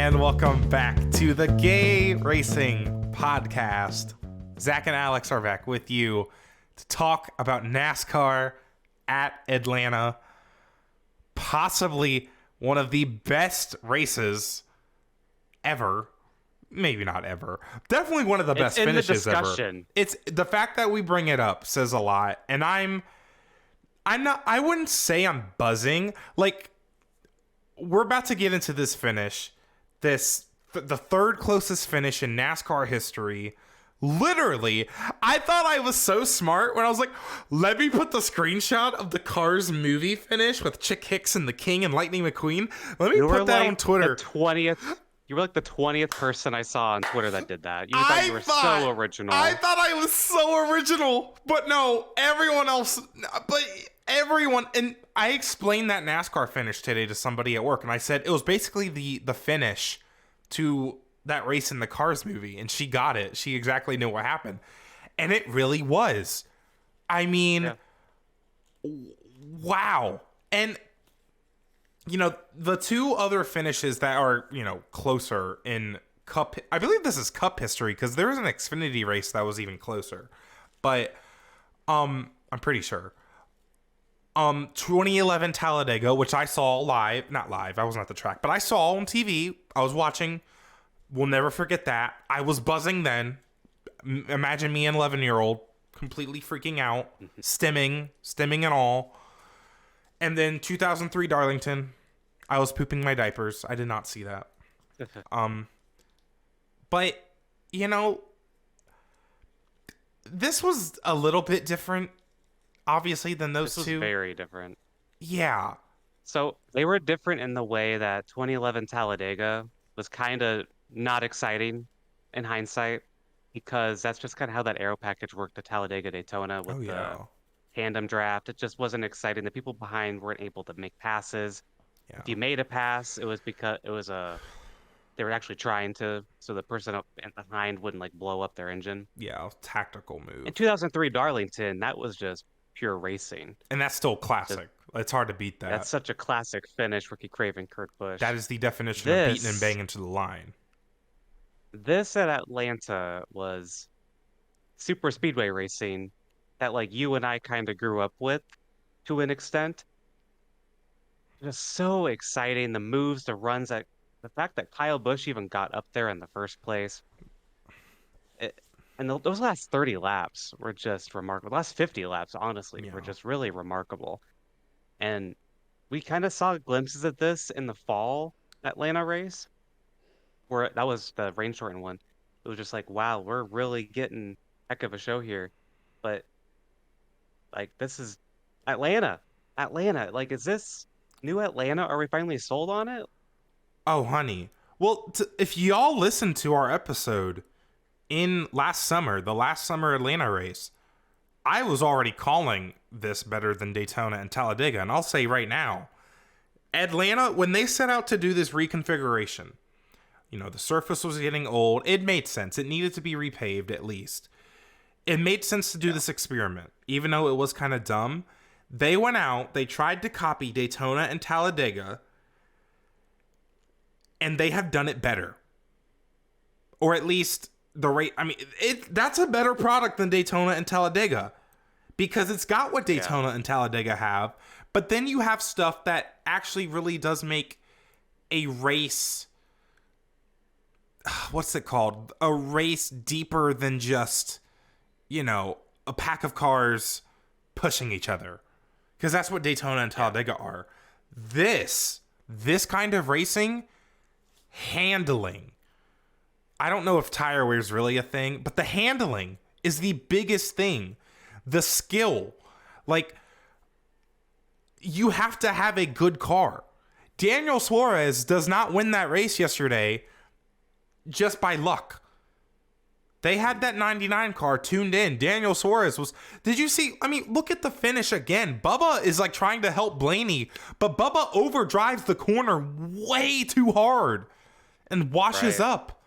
And welcome back to the Gay Racing Podcast. Zack and Alex are back with you to talk about NASCAR at Atlanta. Possibly one of the best races ever. Maybe not ever. Definitely one of the best finishes ever. It's the fact that we bring it up says a lot. And I wouldn't say I'm buzzing. Like, we're about to get into this finish. The third closest finish in NASCAR history. Literally, I thought I was so smart when I was like, let me put the screenshot of the Cars movie finish with Chick Hicks and the King and Lightning McQueen. Let me put that on Twitter. You were like the 20th person I saw on Twitter that did that. You thought you were so original. I thought I was so original, but no, everyone else. But everyone, and I explained that NASCAR finish today to somebody at work, and I said it was basically the finish to that race in the Cars movie, and she got it. She exactly knew what happened, and it really was. I mean, wow. And you know, the two other finishes that are, you know, closer in Cup, I believe this is Cup history, because there was an Xfinity race that was even closer, but I'm pretty sure. 2011 Talladega, which I saw not live, I wasn't at the track, but I saw on TV. I was watching. We'll never forget that. I was buzzing then. Imagine me, an 11-year-old, completely freaking out, stimming and all. And then 2003 Darlington, I was pooping my diapers. I did not see that. But, you know, this was a little bit different, obviously, than those two. This was very different. Yeah. So they were different in the way that 2011 Talladega was kind of not exciting in hindsight, because that's just kind of how that aero package worked at Talladega Daytona with the tandem draft. It just wasn't exciting. The people behind weren't able to make passes. Yeah. If you made a pass, it was because they were actually trying to, so the person up behind wouldn't like blow up their engine. Yeah, tactical move. In 2003 Darlington, that was just pure racing. And that's still classic. It's hard to beat that. That's such a classic finish, Ricky Craven, Kurt Busch. That is the definition of beating and banging to the line. This at Atlanta was super speedway racing that like you and I kind of grew up with to an extent. Just so exciting. The moves, the runs, the fact that Kyle Busch even got up there in the first place. Those last 30 laps were just remarkable. The last 50 laps, honestly, were just really remarkable. And we kind of saw glimpses of this in the fall Atlanta race, where that was the rain shortened one. It was just like, wow, we're really getting heck of a show here. But like, this is Atlanta. Like, is this new Atlanta? Are we finally sold on it? Oh, honey. Well, if y'all listened to our episode in the last summer Atlanta race, I was already calling this better than Daytona and Talladega. And I'll say right now, Atlanta, when they set out to do this reconfiguration, you know, the surface was getting old. It made sense. It needed to be repaved at least. It made sense to do this experiment, even though it was kind of dumb. They went out, they tried to copy Daytona and Talladega, and they have done it better. Or at least the rate. I mean, that's a better product than Daytona and Talladega, because it's got what Daytona and Talladega have, but then you have stuff that actually really does make a race, what's it called? A race deeper than just, you know, a pack of cars pushing each other. Because that's what Daytona and Talladega are. This kind of racing, handling. I don't know if tire wear is really a thing, but the handling is the biggest thing. The skill. Like, you have to have a good car. Daniel Suarez does not win that race yesterday just by luck. They had that 99 car tuned in. Daniel Suarez was... Did you see... I mean, look at the finish again. Bubba is like trying to help Blaney, but Bubba overdrives the corner way too hard and washes up.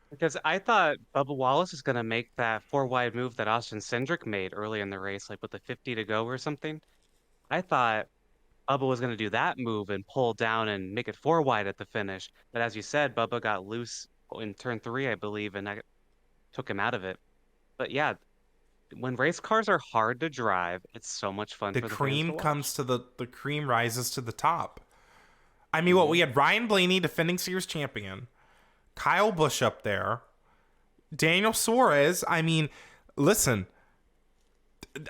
Because I thought Bubba Wallace was going to make that four-wide move that Austin Cindric made early in the race, like with the 50 to go or something. I thought Bubba was going to do that move and pull down and make it 4 wide at the finish. But as you said, Bubba got loose in turn 3, I believe, and that took him out of it. But yeah, when race cars are hard to drive, it's so much fun The for the fans to cream watch. comes to the cream rises to the top. I mean, what Hmm. we had Ryan Blaney, defending series champion, Kyle Busch up there, Daniel Suarez. I mean, listen,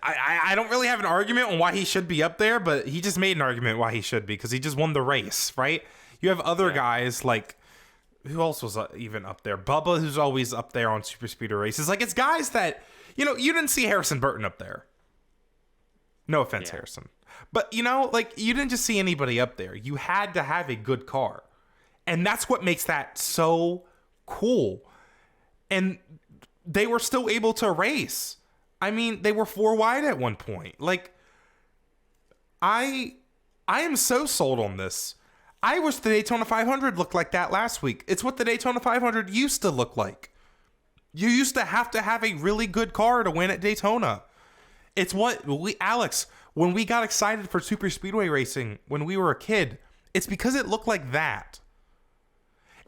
I don't really have an argument on why he should be up there, but he just made an argument why he should be because he just won the race, right? You have other guys like, who else was even up there? Bubba, who's always up there on super speeder races. Like, it's guys that, you didn't see Harrison Burton up there. No offense, Yeah. Harrison. But, like, you didn't just see anybody up there. You had to have a good car. And that's what makes that so cool. And they were still able to race. I mean, they were 4 wide at one point. Like, I am so sold on this. I wish the Daytona 500 looked like that last week. It's what the Daytona 500 used to look like. You used to have a really good car to win at Daytona. It's what Alex, when we got excited for super speedway racing when we were a kid, it's because it looked like that.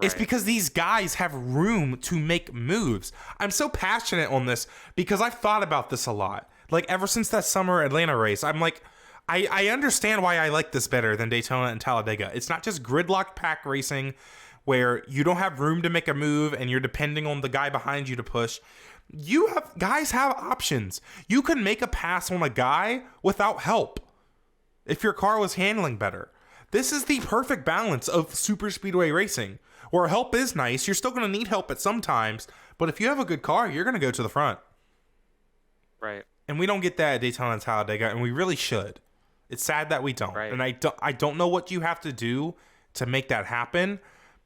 It's because these guys have room to make moves. I'm so passionate on this because I've thought about this a lot. Like, ever since that summer Atlanta race, I'm like, I understand why I like this better than Daytona and Talladega. It's not just gridlock pack racing where you don't have room to make a move and you're depending on the guy behind you to push. Guys have options. You can make a pass on a guy without help if your car was handling better. This is the perfect balance of super speedway racing, where help is nice. You're still going to need help at some times, but if you have a good car, you're going to go to the front. Right. And we don't get that at Daytona and Talladega, and we really should. It's sad that we don't. Right. And I don't know what you have to do to make that happen,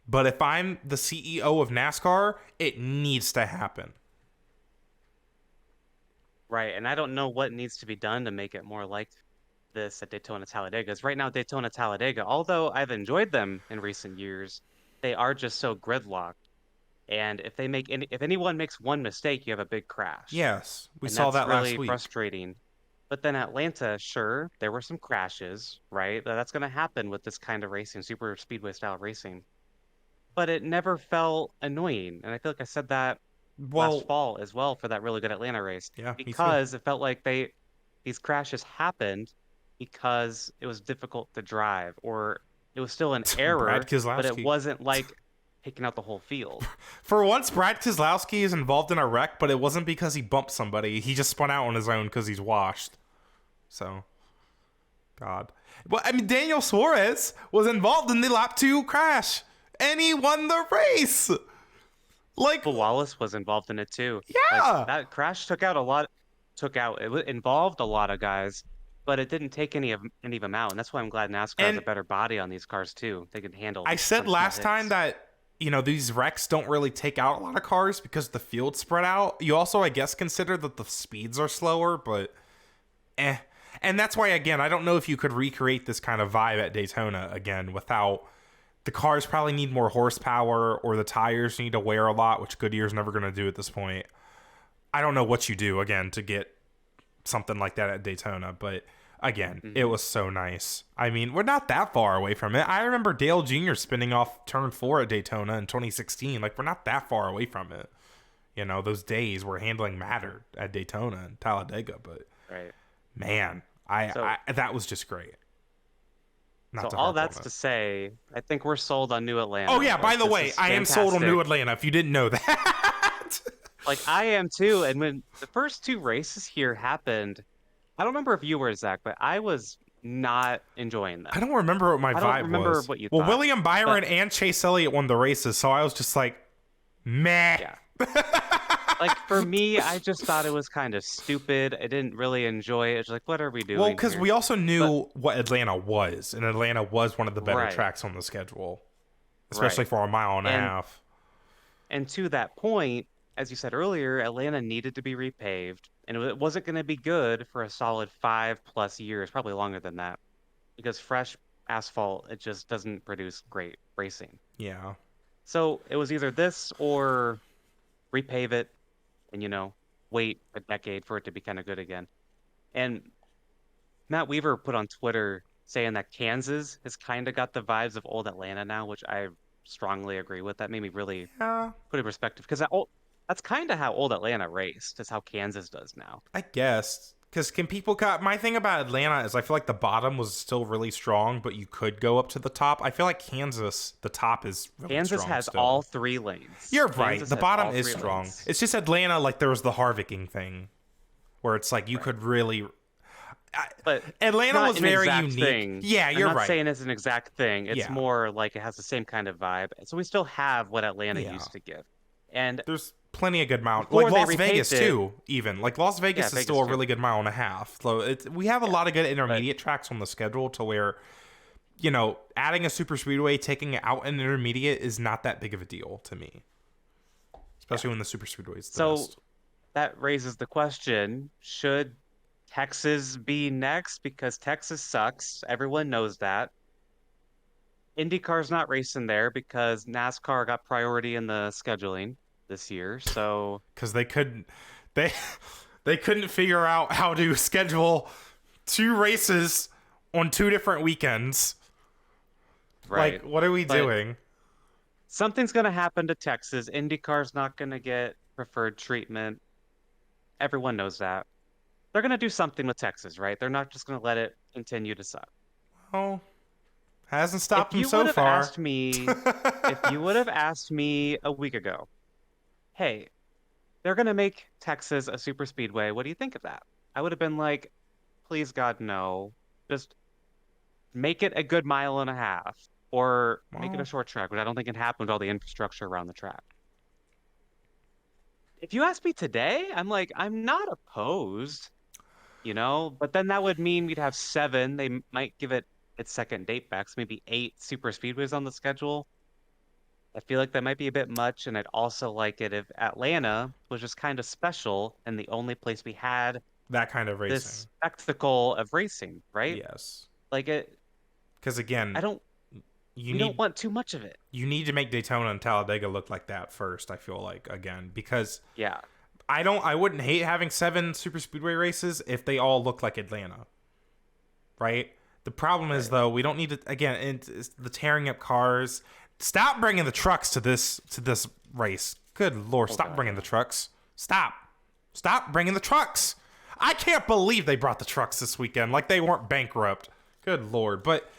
but if I'm the CEO of NASCAR, it needs to happen. Right. And I don't know what needs to be done to make it more like this at Daytona Talladega. Because right now, Daytona Talladega, although I've enjoyed them in recent years, they are just so gridlocked. And if anyone makes one mistake, you have a big crash. Yes, we And saw that's that last really week. frustrating. But then Atlanta, sure, there were some crashes, right? That's going to happen with this kind of racing, super speedway style racing. But it never felt annoying. And I feel like I said that Well, last fall as well for that really good Atlanta race yeah, me too. because it felt like these crashes happened because it was difficult to drive or it was still an Brad error, but it Keselowski. wasn't like taking out the whole field. For once, Brad Keselowski is involved in a wreck, but it wasn't because he bumped somebody. He just spun out on his own because he's washed. So, God. Well, I mean, Daniel Suarez was involved in the lap 2 crash, and he won the race. Like, But Wallace was involved in it too. yeah. Like that crash it involved a lot of guys, but it didn't take any of them out, and that's why I'm glad NASCAR has And a better body on these cars too. They can handle. I said personal last time hits. that, these wrecks don't really take out a lot of cars because the field's spread out. You also, I guess, consider that the speeds are slower, but And that's why, again, I don't know if you could recreate this kind of vibe at Daytona again without the cars probably need more horsepower or the tires need to wear a lot, which Goodyear's never going to do at this point. I don't know what you do, again, to get something like that at Daytona, but again, it was so nice. I mean, we're not that far away from it. I remember Dale Jr. spinning off turn 4 at Daytona in 2016. Like, we're not that far away from it. Those days where handling mattered at Daytona and Talladega, but Right. man, I that was just great. So all that's to say, I think we're sold on New Atlanta. Oh yeah, by Like, the this way, is I am sold on New fantastic. Atlanta. If you didn't know that. Like I am too. And when the first 2 races here happened, I don't remember if you were, Zach, but I was not enjoying them. I don't remember what my I don't vibe remember was. what you Well, thought, William Byron but and Chase Elliott won the races, so I was just like, meh. yeah. Like for me, I just thought it was kind of stupid. I didn't really enjoy it. It's like, what are we doing Well, because here? we also knew But what Atlanta was, and Atlanta was one of the better right, tracks on the schedule, especially right. for a mile and a And half. and to that point, as you said earlier, Atlanta needed to be repaved, and it wasn't going to be good for a solid 5+ years, probably longer than that, because fresh asphalt, it just doesn't produce great racing. Yeah. So it was either this or repave it and, wait a decade for it to be kind of good again. And Matt Weaver put on Twitter saying that Kansas has kind of got the vibes of old Atlanta now, which I strongly agree with. That made me really Yeah, put it in perspective because that's kind of how old Atlanta raced. That's how Kansas does now. I guess. Because can people my thing about Atlanta is I feel like the bottom was still really strong, but you could go up to the top. I feel like Kansas, the top is really Kansas strong has still. all 3 lanes. You're right. Kansas The has bottom all is three strong. lanes. It's just Atlanta, like there was the Harvicking thing, where it's like you could really. But Atlanta not was an very exact unique. thing. Yeah, I'm you're not right. saying it's an exact thing. It's Yeah, more like it has the same kind of vibe. So we still have what Atlanta yeah. used to give. And There's plenty of good mile, like before they Las Vegas repaved it, too. Even like Las Vegas yeah, is Vegas still a too. really good mile and a half. So we have a Yeah. lot of good But intermediate tracks on the schedule to where, you know, adding a super speedway, taking it out in intermediate is not that big of a deal to me, especially when the super speedway is the so best. that raises the question, should Texas be next? Because Texas sucks. Everyone knows that. IndyCar's not racing there because NASCAR got priority in the scheduling this year. So, Because they they couldn't figure out how to schedule two races on two different weekends. right. Like, what are we But doing? something's going to happen to Texas. IndyCar's not going to get preferred treatment. Everyone knows that. They're going to do something with Texas, right? They're not just going to let it continue to suck. Oh, hasn't If stopped them you would so have far. asked me, if you would have asked me a week ago, hey, they're going to make Texas a super speedway. What do you think of that? I would have been like, please God, no. Just make it a good mile and a half or make it a Well, short track, but I don't think it happened with all the infrastructure around the track. If you ask me today, I'm like, I'm not opposed, but then that would mean we'd have 7. They might give it its second date back, so maybe 8 super speedways on the schedule. I feel like that might be a bit much, and I'd also like it if Atlanta was just kind of special and the only place we had that kind of this racing. spectacle of racing, right? Yes. Like Because I again, don't, you we don't need want too much of it. you need to make Daytona and Talladega look like that first. I feel like again because Yeah, I wouldn't hate having 7 super speedway races if they all look like Atlanta, right? The problem is right. though we don't need to again it's the tearing up cars. Stop bringing the trucks to this race. Good lord, Oh stop God, bringing yeah. the trucks. Stop bringing the trucks. I can't believe they brought the trucks this weekend like they weren't bankrupt. Good lord, but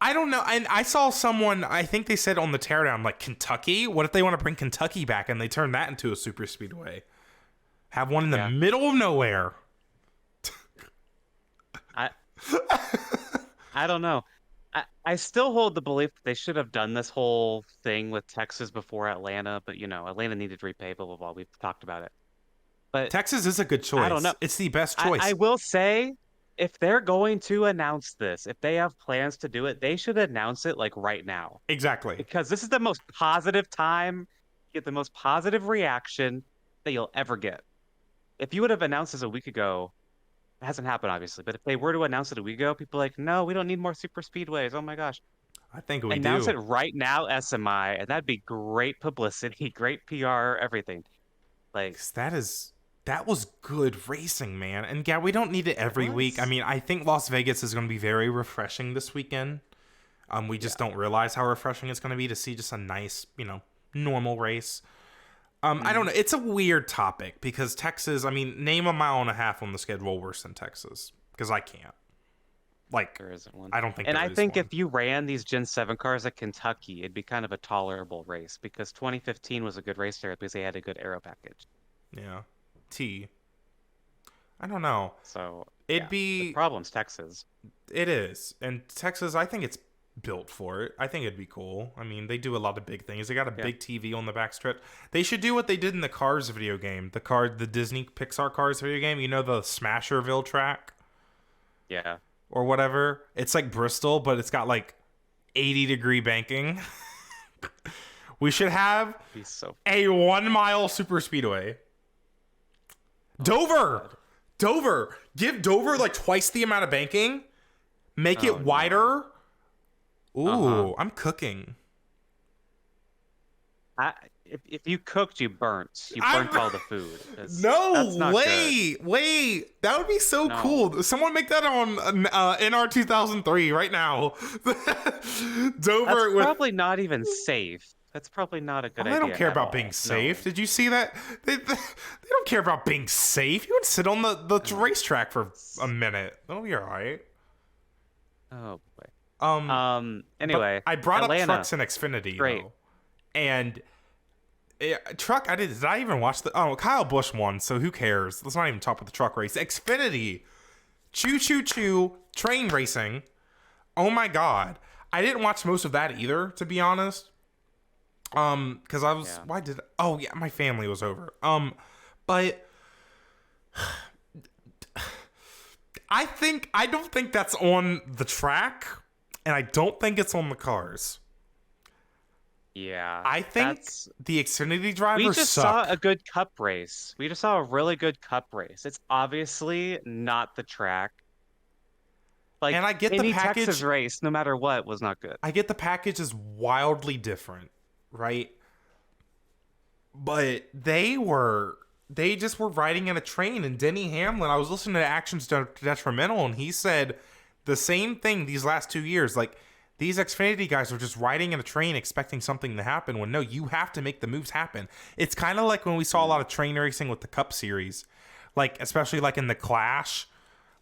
I don't know. And I saw someone, I think they said on the teardown, like Kentucky. What if they want to bring Kentucky back and they turn that into a super speedway? Have one in the Yeah. middle of nowhere. I I don't know. I still hold the belief that they should have done this whole thing with Texas before Atlanta, but Atlanta needed to repay, blah blah blah. We've talked about it. But Texas is a good I don't know. choice. It's the best I choice. will say if they're going to announce this, if they have plans to do it, they should announce it like right now. Exactly. Because this is the most positive time, get the most positive reaction that you'll ever get. If you would have announced this a week ago, it hasn't happened obviously, but if they were to announce it a week ago, people are like, no, we don't need more super speedways. Oh my gosh. I think we Announce do. it right now, SMI, and that'd be great publicity, great PR, everything. Like 'Cause that was good racing, man. And yeah, we don't need it it every week. I was. mean, I think Las Vegas is going to be very refreshing this weekend. We just Yeah. don't realize how refreshing it's going to be to see just a nice, normal race. I don't Mhm. know. It's a weird topic because Texas, I mean, name a mile and a half on the schedule worse than Texas because I can't. Like, There isn't one. I don't think And there I is think one. if you ran these Gen 7 cars at Kentucky, it'd be kind of a tolerable race because 2015 was a good race there because they had a good aero package. Yeah. I don't know. So, It'd yeah, the be, problem's Texas. it is. And Texas, I think it's built for it. I think it'd be cool. I mean, they do a lot of big things. They got a Yeah. big TV on the backstretch. They should do what they did in the Cars video game. The Disney Pixar Cars video game. You know, the Smasherville track Yeah. or whatever. It's like Bristol, but it's got like 80-degree banking. We should have Be so a 1-mile super speedway. Dover. God. Dover. Give Dover like twice the amount of banking. Make Oh, it wider. Ooh, Uh-huh. I'm cooking. if you cooked, you burnt. You I burnt all the food. That's no, not good. wait. That would be so No. cool. Someone make that on NR 2003 right now. That's Dover with. probably not even safe. That's probably not a good Oh, they don't idea care at about being all. safe. No. Did you see that? They don't care about being safe. You would sit on the racetrack for a minute. That'll be all right. Oh boy. But Anyway, I brought up Atlanta. trucks and Xfinity Great. though, and truck. Did I even watch the? Oh, Kyle Busch won, so who cares? Let's not even talk about the truck race. Xfinity, choo choo choo, train racing. Oh my god, I didn't watch most of that either, to be honest. Because I was. Yeah. Why did? Oh yeah, my family was over. But I don't think that's on the track, and I don't think it's on the cars. Yeah. I think the Xfinity drivers We just suck. saw a good cup race. We just saw a really good cup race. It's obviously not the track. Like And I get the any package. Texas race, no matter what, was not good. I get the package is wildly different, right? But they just were riding in a train, and Denny Hamlin, I was listening to Actions Detrimental, and he said the same thing these last 2 years. Like, these Xfinity guys are just riding in a train expecting something to happen when no, you have to make the moves happen. It's kind of like when we saw a lot of train racing with the Cup Series, like especially like in the Clash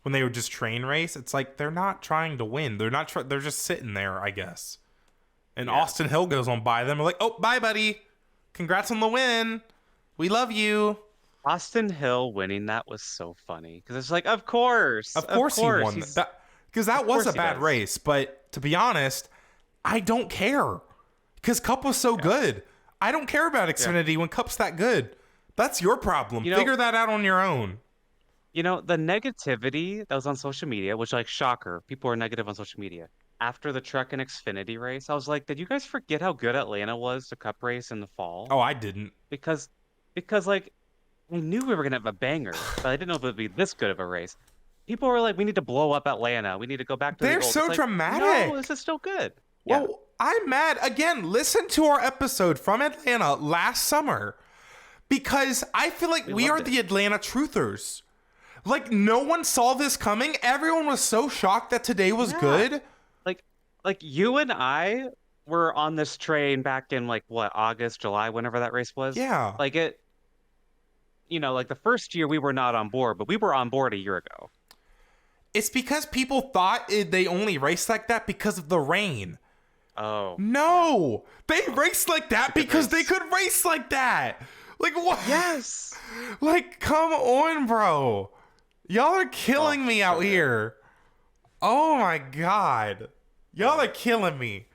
when they would just train race. It's like they're not trying to win. They're just sitting there, I guess. And Yeah. Austin Hill goes on by them. We're like, oh, bye, buddy. Congrats on the win. We love you. Austin Hill winning that was so funny because it's like, of course, Of course he won He's- that because that of was course a he bad does. race. But to be honest, I don't care because Cup was so good. I don't care about Xfinity when Cup's that good. That's your problem. You know- Figure that out on your own. You know, the negativity that was on social media, which like shocker, people are negative on social media. After the Truck and Xfinity race, I was like, did you guys forget how good Atlanta was the cup race in the fall? Oh, I didn't. Because like we knew we were gonna have a banger, but I didn't know if it would be this good of a race. People were like, we need to blow up Atlanta. We need to go back to the They're old. so It's like, dramatic. No, this is still good. Well, Yeah. I'm mad. Again, listen to our episode from Atlanta last summer because I feel like we are loved the Atlanta truthers. Like, no one saw this coming. Everyone was so shocked that today was Yeah. good. Like you and I were on this train back in like what, August, July, whenever that race was. Yeah. Like it, like the first year we were not on board, but we were on board a year ago. It's because people thought they only raced like that because of the rain. Oh. No, they raced like that good because they race. could race like that. Like what? Yes. Like, come on, bro. Y'all are killing me out so good. here. Oh my god. Y'all are killing me.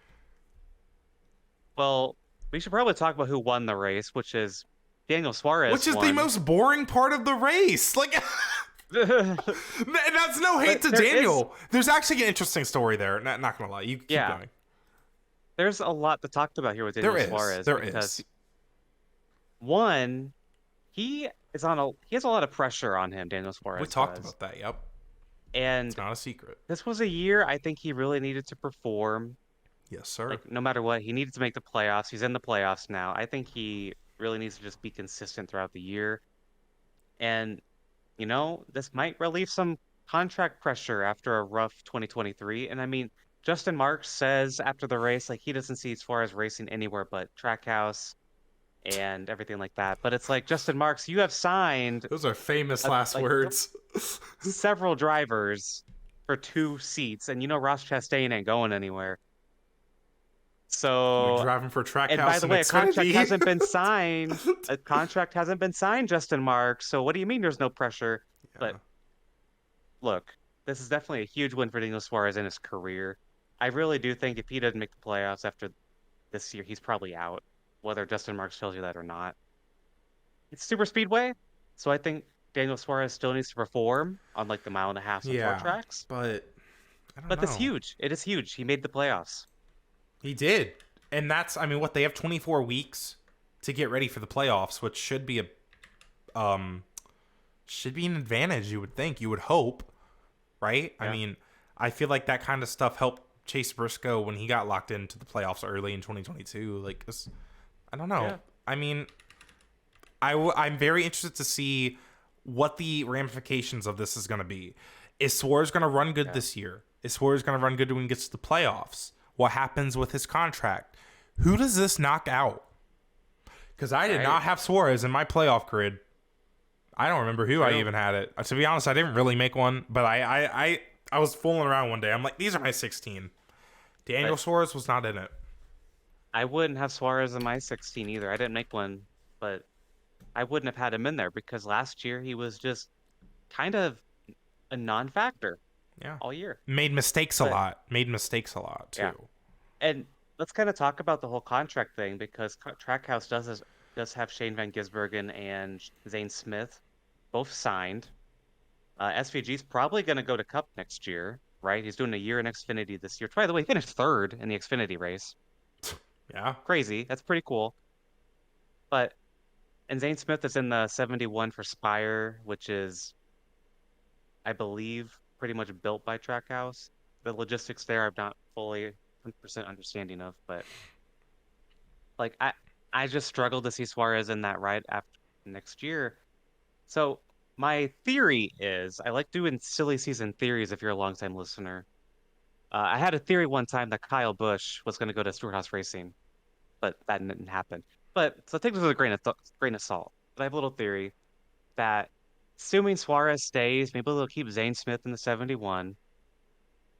Well, we should probably talk about who won the race, which is Daniel Suarez. Which is the won. most boring part of the race. Like, that's no hate to But there Daniel. There's actually an interesting story there. Not gonna lie. You keep Yeah. going. There's a lot to talk about here with Daniel There is. Suarez. There because is. One, he has a lot of pressure on him, Daniel Suarez. We talked does. about that. Yep. And It's not a secret. this was a year I think he really needed to perform. Yes, sir. Like no matter what, he needed to make the playoffs. He's in the playoffs now. I think he really needs to just be consistent throughout the year. And this might relieve some contract pressure after a rough 2023. And I mean, Justin Marks says after the race, like he doesn't see Suarez racing anywhere but Trackhouse and everything like that. But it's like, Justin Marks, you have signed Those are famous last like- words. several drivers for 2 seats, and Ross Chastain ain't going anywhere. So, We're driving for Trackhouse and by the way, a contract Xfinity. hasn't been signed. A contract hasn't been signed, Justin Marks. So what do you mean there's no pressure? But look, this is definitely a huge win for Daniel Suarez in his career. I really do think if he doesn't make the playoffs after this year, he's probably out, whether Justin Marks tells you that or not. It's super speedway, so I think Daniel Suarez still needs to perform on like the 1.5 miles and Yeah. 4 tracks. But I don't But know. that's huge. It is huge. He made the playoffs. He did. And that's, I mean, what, they have 24 weeks to get ready for the playoffs, which should be an advantage, you would think. You would hope, right? Yeah. I mean, I feel like that kind of stuff helped Chase Briscoe when he got locked into the playoffs early in 2022. Like, I don't know. Yeah. I mean, I'm very interested to see what the ramifications of this is going to be. Is Suarez going to run good this year? Is Suarez going to run good when he gets to the playoffs? What happens with his contract? Who does this knock out? Because I did not have Suarez in my playoff grid. I don't remember who I even had it. To be honest, I didn't really make one, but I was fooling around one day. I'm like, these are my 16. Daniel Suarez was not in it. I wouldn't have Suarez in my 16 either. I didn't make one, but I wouldn't have had him in there because last year he was just kind of a non-factor all year. Made mistakes a lot. Made mistakes a lot, too. Yeah. And let's kind of talk about the whole contract thing because Trackhouse does have Shane Van Gisbergen and Zane Smith both signed. SVG's probably going to go to Cup next year, right? He's doing a year in Xfinity this year. By the way, he finished third in the Xfinity race. Yeah. Crazy. That's pretty cool. And Zane Smith is in the 71 for Spire, which is, I believe, pretty much built by Trackhouse. The logistics there, I'm not fully 100% understanding of, but like I just struggle to see Suarez in that ride after next year. So my theory is, I like doing silly season theories if you're a longtime listener. I had a theory one time that Kyle Busch was going to go to Stewart-Haas Racing, but that didn't happen. But so take this with a grain of salt. But I have a little theory that assuming Suarez stays, maybe they'll keep Zane Smith in the 71.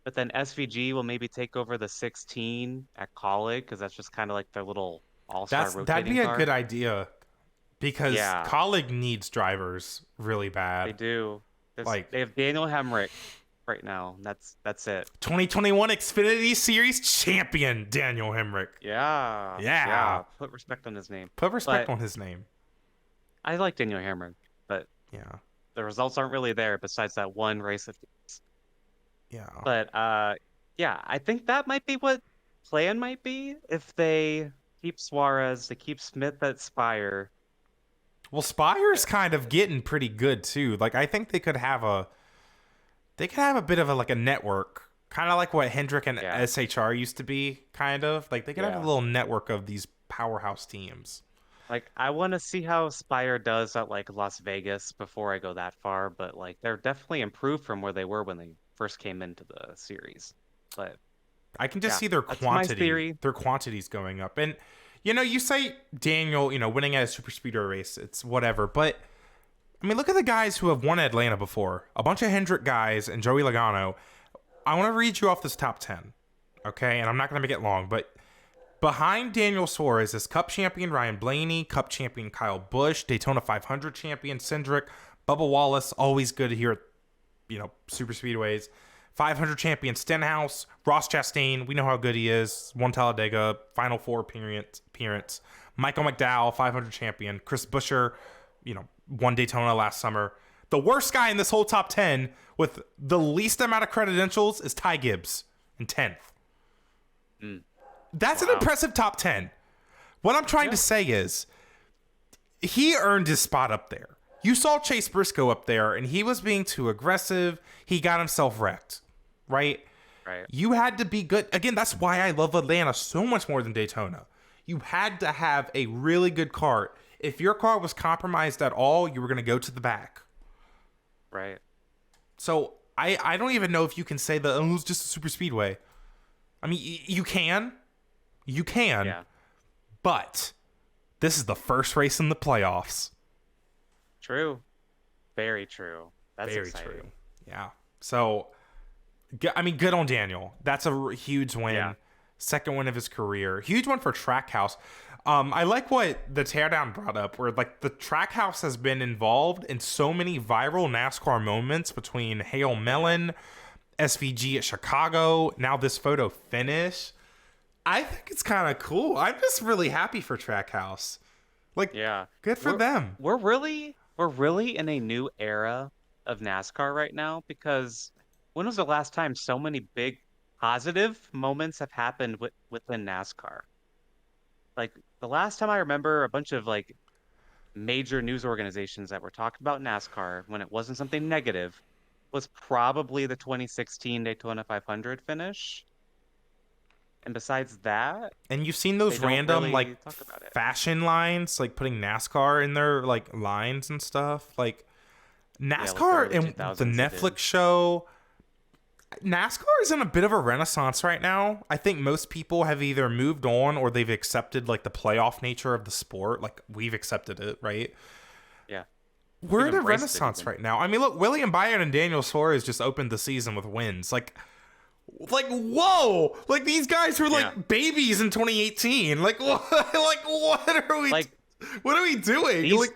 But then SVG will maybe take over the 16 at Kaulig because that's just kind of like their little all-star rotating That'd be car. a good idea because Kaulig needs drivers really bad. They do. They have Daniel Hemrick right now. That's it. 2021 Xfinity Series champion Daniel Hemrick. Yeah. Put respect on his name. I like Daniel Hemrick, but the results aren't really there besides that one race. But I think that might be what plan might be if they keep Suarez, they keep Smith at Spire. Well, Spire's kind of getting pretty good too. Like I think they could have a bit of a network, kind of like what Hendrick and SHR used to be. Kind of like they could have a little network of these powerhouse teams. Like I want to see how Spire does at like Las Vegas before I go that far, but like they're definitely improved from where they were when they first came into the series. But I can just see their quantity. Their quantity's going up. And you say Daniel, winning at a super speedway race, it's whatever, but I mean, look at the guys who have won Atlanta before. A bunch of Hendrick guys and Joey Logano. I want to read you off this top 10. Okay? And I'm not going to make it long, but behind Daniel Suarez is Cup champion Ryan Blaney, Cup champion Kyle Busch, Daytona 500 champion Cindric, Bubba Wallace, always good here at, super speedways. 500 champion Stenhouse, Ross Chastain, we know how good he is. Won Talladega, Final Four appearance. Michael McDowell, 500 champion. Chris Buescher, won Daytona last summer. The worst guy in this whole top 10 with the least amount of credentials is Ty Gibbs in 10th. That's an impressive top 10. What I'm trying to say is he earned his spot up there. You saw Chase Briscoe up there, and he was being too aggressive. He got himself wrecked, right? You had to be good. Again, that's why I love Atlanta so much more than Daytona. You had to have a really good car. If your car was compromised at all, you were going to go to the back. Right. So I don't even know if you can say that it was just a super speedway. I mean, you can. You can. Yeah. But this is the first race in the playoffs. True. Very true. That's very exciting. true. Yeah. So, I mean, good on Daniel. That's a huge win. Yeah. Second win of his career. Huge one for Trackhouse. I like what the Teardown brought up, where like the Trackhouse has been involved in so many viral NASCAR moments between Hale Mellon, SVG at Chicago, now this photo finish. I think it's kind of cool. I'm just really happy for Trackhouse. Like, good for them. We're really in a new era of NASCAR right now because when was the last time so many big positive moments have happened within NASCAR? Like the last time I remember a bunch of like major news organizations that were talking about NASCAR when it wasn't something negative was probably the 2016 Daytona 500 finish. And besides that, And you've seen they those don't random really like talk about it. fashion lines, like putting NASCAR in their like lines and stuff. Like Yeah, like the NASCAR early and the 2000s they did. Netflix show. NASCAR is in a bit of a renaissance right now. I think most people have either moved on or they've accepted like the playoff nature of the sport. Like we've accepted it, right? Yeah. We're We've in a embraced it renaissance even. right now. I mean, look, William Byron and Daniel Suarez just opened the season with wins. Like whoa! Like these guys were Yeah. like babies in 2018. Like what? Like what are we? Like What are we doing? these Like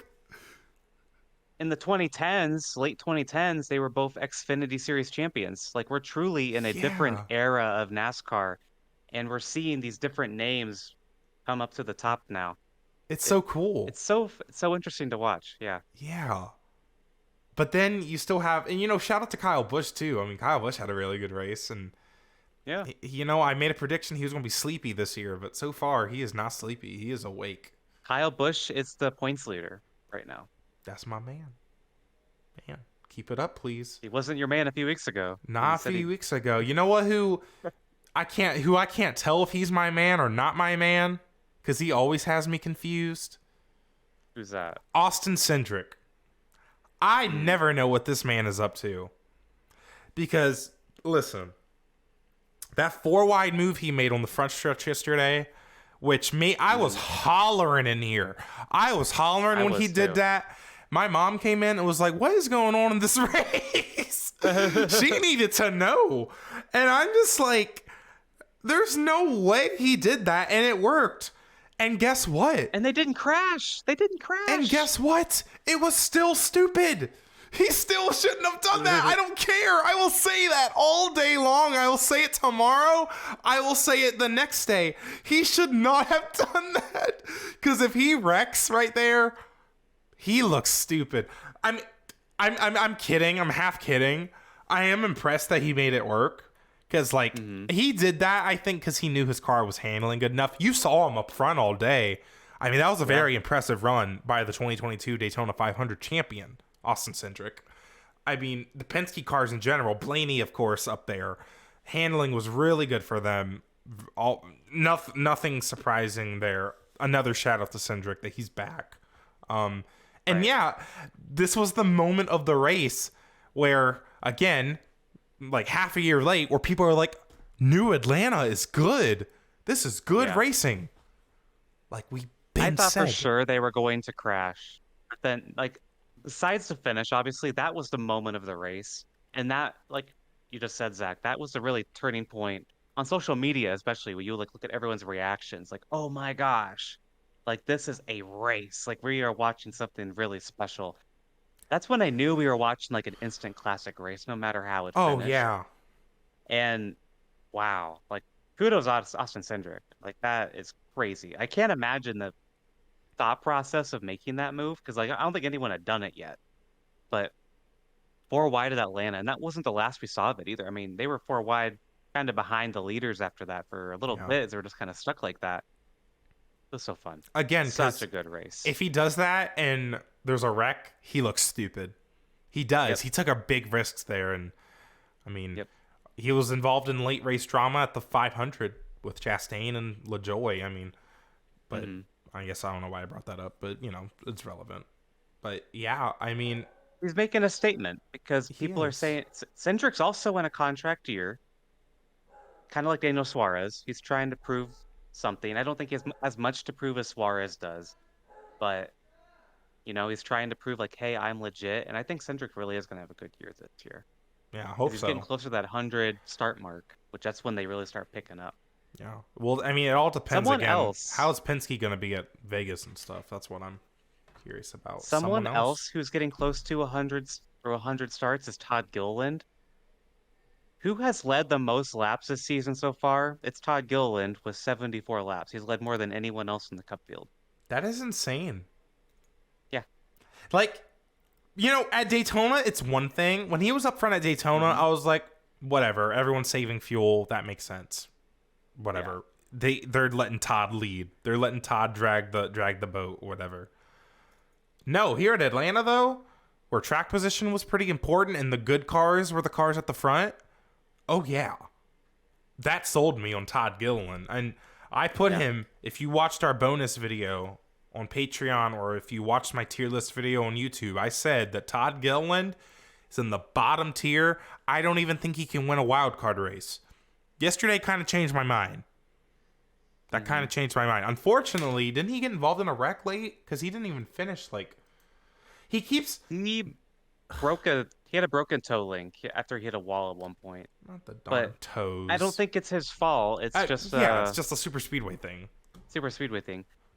in the 2010s, late 2010s, they were both Xfinity Series champions. Like we're truly in a different yeah, era of NASCAR, and we're seeing these different names come up to the top now. it's It so cool. it's so interesting to watch. Yeah. Yeah. But then you still have, and shout out to Kyle Busch too. I mean, Kyle Busch had a really good race, and Yeah. I made a prediction he was going to be sleepy this year, but so far he is not sleepy. He is awake. Kyle Busch is the points leader right now. That's my man. Man, keep it up, please. He wasn't your man a few weeks ago. When you Not a said few weeks ago. You know what? Who I can't tell if he's my man or not my man, because he always has me confused. who's that? Austin Cindric. I never know what this man is up to. Because, listen, that 4 wide move he made on the front stretch yesterday, I was hollering in here. I was hollering I when he was did too. that. My mom came in and was like, what is going on in this race? She needed to know. And I'm just like, there's no way he did that. And it worked. And guess what? And they didn't crash. They didn't crash. And guess what? It was still stupid. He still shouldn't have done that. I don't care. I will say that all day long. I will say it tomorrow. I will say it the next day. He should not have done that. Because if he wrecks right there, he looks stupid. I'm kidding. I'm half kidding. I am impressed that he made it work. Because, he did that, I think, because he knew his car was handling good enough. You saw him up front all day. I mean, that was a very impressive run by the 2022 Daytona 500 champion, Austin Cindric. I mean, the Penske cars in general, Blaney, of course, up there. Handling was really good for them. Nothing surprising there. Another shout out to Cindric that he's back. This was the moment of the race where, again, like half a year late, where people are like, new Atlanta is good. This is good racing. Like we've been I thought said. for sure they were going to crash. But then, like, besides the finish, obviously, that was the moment of the race. And that, like you just said, Zach, that was the really turning point on social media, especially when you look at everyone's reactions. Like, oh my gosh, like this is a race. Like we are watching something really special. That's when I knew we were watching like an instant classic race, no matter how it Oh finished. yeah. And wow, like kudos Austin Cindric. Like that is crazy. I can't imagine the thought process of making that move because like I don't think anyone had done it yet. But 4 wide at Atlanta, and that wasn't the last we saw of it either. I mean, they were 4 wide, kind of behind the leaders after that for a little bit. They were just kind of stuck like that. It was so fun. Again, Such a good race. If he does that and there's a wreck, he looks stupid. He does. Yep. He took a big risks there, and I mean, Yep. he was involved in late race drama at the 500 with Chastain and LaJoy. I mean, but I guess I don't know why I brought that up, but it's relevant. But yeah, I mean, He's making a statement because people are saying Cindric's also in a contract year, kind of like Daniel Suarez. He's trying to prove something. I don't think he has as much to prove as Suarez does, but he's trying to prove like, hey, I'm legit. And I think Cindric really is going to have a good year this year. Yeah, I hope he's so. getting closer to that 100 start mark, which that's when they really start picking up. Yeah. Well, I mean, it all depends Someone again. else. How's Penske going to be at Vegas and stuff? That's what I'm curious about. Someone else who's getting close to 100 or 100 starts is Todd Gilliland. Who has led the most laps this season so far? It's Todd Gilliland with 74 laps. He's led more than anyone else in the Cup field. That is insane. Yeah. Like, at Daytona, it's one thing. When he was up front at Daytona, I was like, whatever. Everyone's saving fuel. That makes sense. Whatever. Yeah. They're letting Todd lead. They're letting Todd drag the boat or whatever. No, here at Atlanta, though, where track position was pretty important and the good cars were the cars at the front, oh, yeah. that sold me on Todd Gilliland. And I put him, if you watched our bonus video on Patreon or if you watched my tier list video on YouTube, I said that Todd Gilliland is in the bottom tier. I don't even think he can win a wild card race. Yesterday kind of changed my mind. That kind of changed my mind. Unfortunately, didn't he get involved in a wreck late? Because he didn't even finish, like... He had a broken toe link after he hit a wall at one point. Not the darn toes. I don't think it's his fault. It's just it's just a super speedway thing.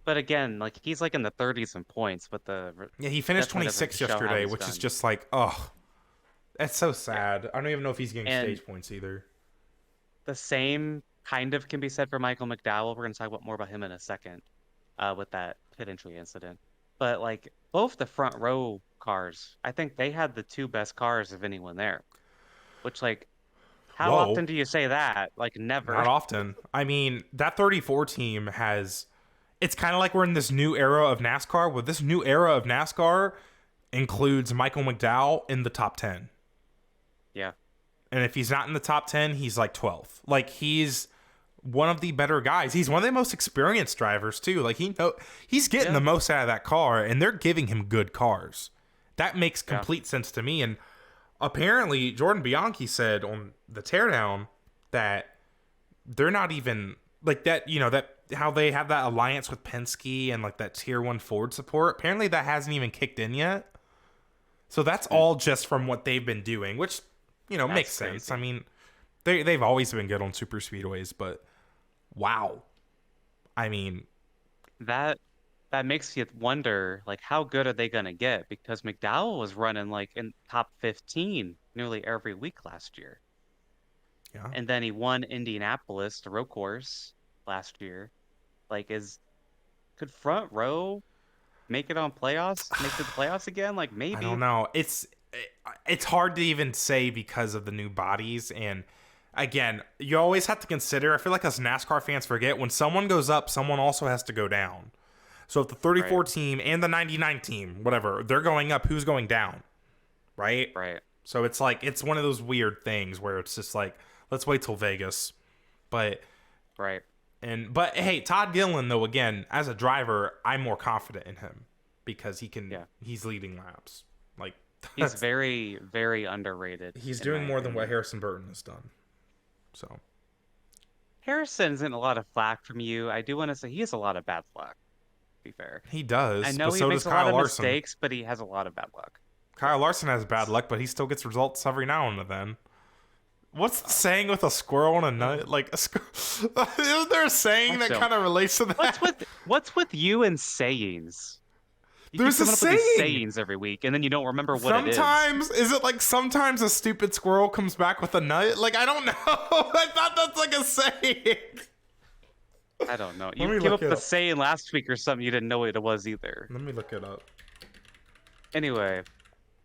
But again, like he's like in the 30s in points, but he finished 26 yesterday, which is just like, oh, that's so sad. I don't even know if he's getting stage points either. The same kind of can be said for Michael McDowell. We're going to talk more about him in a second with that pit entry incident. But like both the front row cars, I think they had the two best cars of anyone there. Which like, how often do you say that? Like never. Not often. I mean, that 34 team has... It's kind of like we're in this new era of NASCAR. Well, this new era of NASCAR includes Michael McDowell in the top 10. Yeah. And if he's not in the top 10, he's like 12th. Like he's one of the better guys. He's one of the most experienced drivers too. Like he's getting the most out of that car, and they're giving him good cars. That makes complete sense to me. And apparently Jordan Bianchi said on the teardown that they're not even like that, you know, that how they have that alliance with Penske and like that tier 1 Ford support. Apparently that hasn't even kicked in yet. So that's all just from what they've been doing, which, you know, makes sense. I mean, they've always been good on super speedways, but wow. I mean, that makes you wonder, like, how good are they going to get? Because McDowell was running like in top 15 nearly every week last year. Yeah. And then he won Indianapolis, the road course, last year. Like, could front row make it on playoffs? Make it to the playoffs again? Like, maybe. I don't know. It's hard to even say because of the new bodies. And again, you always have to consider, I feel like us NASCAR fans forget, when someone goes up, someone also has to go down. So if the 34 team and the 99 team, whatever, they're going up, who's going down? Right? Right. So it's like, it's one of those weird things where it's just like, let's wait till Vegas. But right. But hey, Todd Gilliland, though, again, as a driver, I'm more confident in him because he's leading laps. Like, he's very, very underrated. He's doing more than what Harrison Burton has done. So Harrison's in a lot of flack from you. I do want to say he has a lot of bad luck, to be fair. He does. I know he makes a lot of mistakes, but he has a lot of bad luck. Kyle Larson has bad luck, but he still gets results every now and then. What's the saying with a squirrel and a nut? Like, isn't there a saying that kind of relates to that? What's with you and sayings? There's a saying. With these sayings every week, and then you don't remember what it is. Sometimes, is it like sometimes a stupid squirrel comes back with a nut? Like, I don't know. I thought that's like a saying. I don't know. You came up with a saying last week or something. You didn't know what it was either. Let me look it up. Anyway,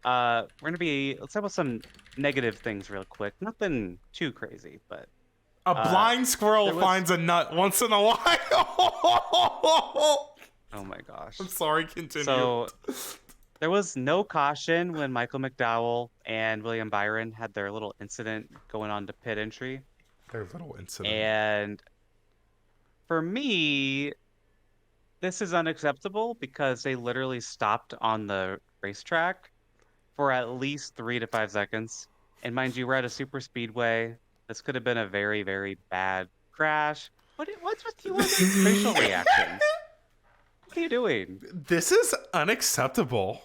let's talk about some negative things real quick. Nothing too crazy, but a blind squirrel finds a nut once in a while. Oh my gosh. I'm sorry, continue. So there was no caution when Michael McDowell and William Byron had their little incident going on to pit entry. Their little incident. And for me, this is unacceptable because they literally stopped on the racetrack for at least 3 to 5 seconds. And mind you, we're at a super speedway. This could have been a very, very bad crash. What's with you on these facial reactions? What are you doing? This is unacceptable.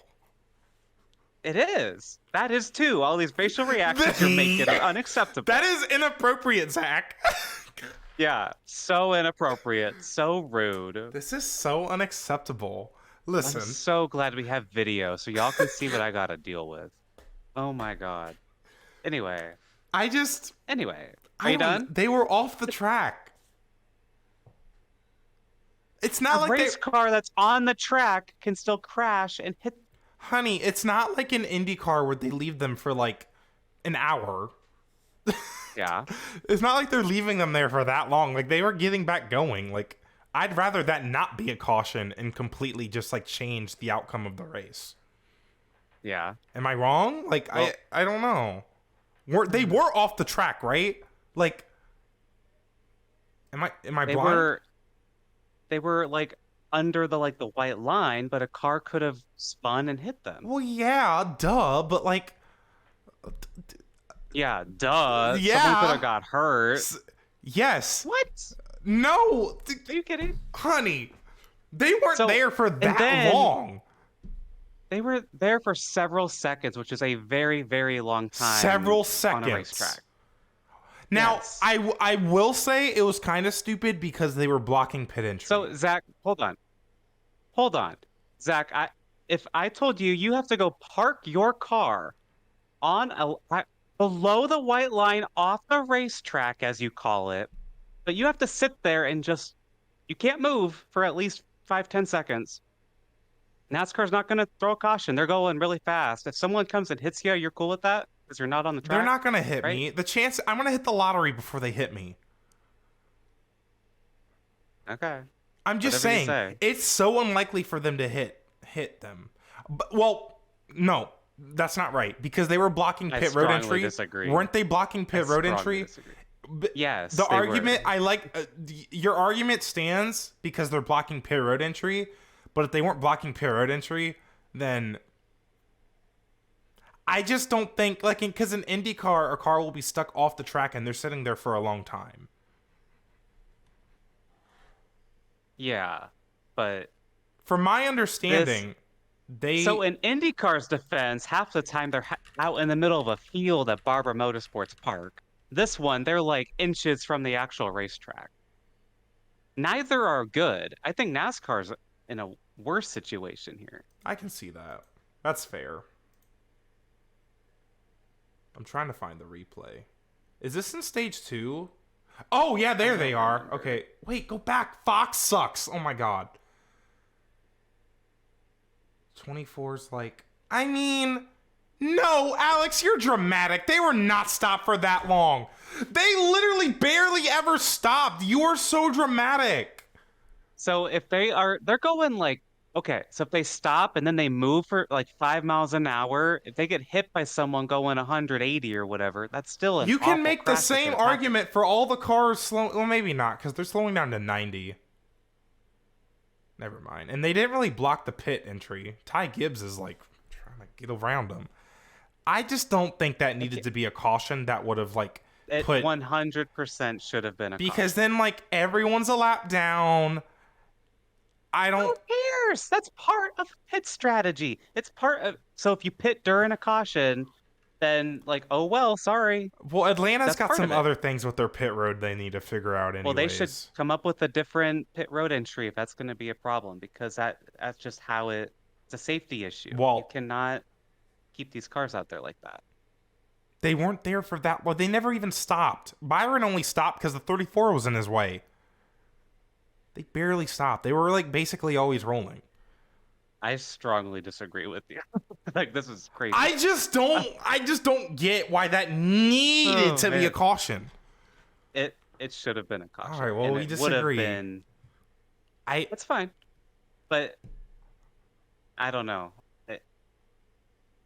It is. That is too. All these facial reactions you're making are unacceptable. That is inappropriate, Zach. Yeah, so inappropriate, so rude. This is so unacceptable. Listen. I'm so glad we have video so y'all can see what I gotta deal with. Oh my god. Anyway. Are you done? They were off the track. It's not like a race car that's on the track can still crash and hit. Honey, it's not like an Indy car where they leave them for like an hour. Yeah. It's not like they're leaving them there for that long. Like, they were getting back going. Like, I'd rather that not be a caution and completely just like change the outcome of the race. Yeah. Am I wrong? Like, well, I don't know. They were off the track, right? Like, Am I They blind? were like under the white line, but a car could have spun and hit them. Well, yeah, duh, but like, Yeah, duh. Someone could yeah, have got hurt. yes, What? no, Are you kidding? honey, they weren't So, there for and that then long. they were there for several seconds, which is a very, very long time Several on a seconds. racetrack. Now, Yes. I will say it was kind of stupid because they were blocking pit entry. So, Zach, hold on. Hold on. Zach, if I told you you have to go park your car on below the white line off the racetrack, as you call it, but you have to sit there and you can't move for at least 5, 10 seconds. NASCAR's not going to throw a caution. They're going really fast. If someone comes and hits you, you're cool with that because you're not on the track. They're not gonna hit right? me. I'm gonna hit the lottery before they hit me. Okay. I'm just Whatever you saying say. it's so unlikely for them to hit them. But, well, no, that's not right because they were blocking I pit road strongly entry. disagree. Weren't they blocking pit road entry? Disagree. But Yes, the they argument were. I like your argument stands because they're blocking pit road entry, but if they weren't blocking pit road entry, then I just don't think like because in IndyCar a car will be stuck off the track and they're sitting there for a long time. Yeah, but From my understanding, they so in IndyCar's defense, half the time they're out in the middle of a field at Barber Motorsports Park. This one, they're like inches from the actual racetrack. Neither are good. I think NASCAR's in a worse situation here. I can see that. That's fair. I'm trying to find the replay. Is this in stage 2? Oh, yeah, there they are. Okay. Wait, go back. Fox sucks. Oh my god. 24's like... I mean... No, Alex, you're dramatic. They were not stopped for that long. They literally barely ever stopped. You are so dramatic. So if they're going like, okay, so if they stop and then they move for like 5 miles an hour, if they get hit by someone going 180 or whatever, that's still an You can awful make the crash that same could happen. argument for all the cars slow. Well, maybe not, because they're slowing down to 90. Never mind. And they didn't really block the pit entry. Ty Gibbs is like trying to get around them. I just don't think that needed to be a caution that would have like It put 100% should have been a because caution. then like everyone's a lap down. I Who don't. cares? That's part of pit strategy. It's part of so if you pit during a caution, then like, oh well, sorry. Well, Atlanta's That's got part some of it. other things with their pit road they need to figure out anyways. Well, they should come up with a different pit road entry if that's going to be a problem because that's just how it's a safety issue. Well- You cannot keep these cars out there like that. They weren't there for that. Well, they never even stopped. Byron only stopped because the 34 was in his way. They barely stopped. They were like basically always rolling. I strongly disagree with you. Like this is crazy. I just don't get why that needed Oh, to be man. a caution. It should have been a caution. All right, well, and we it would have disagree. been. It's fine, but I don't know.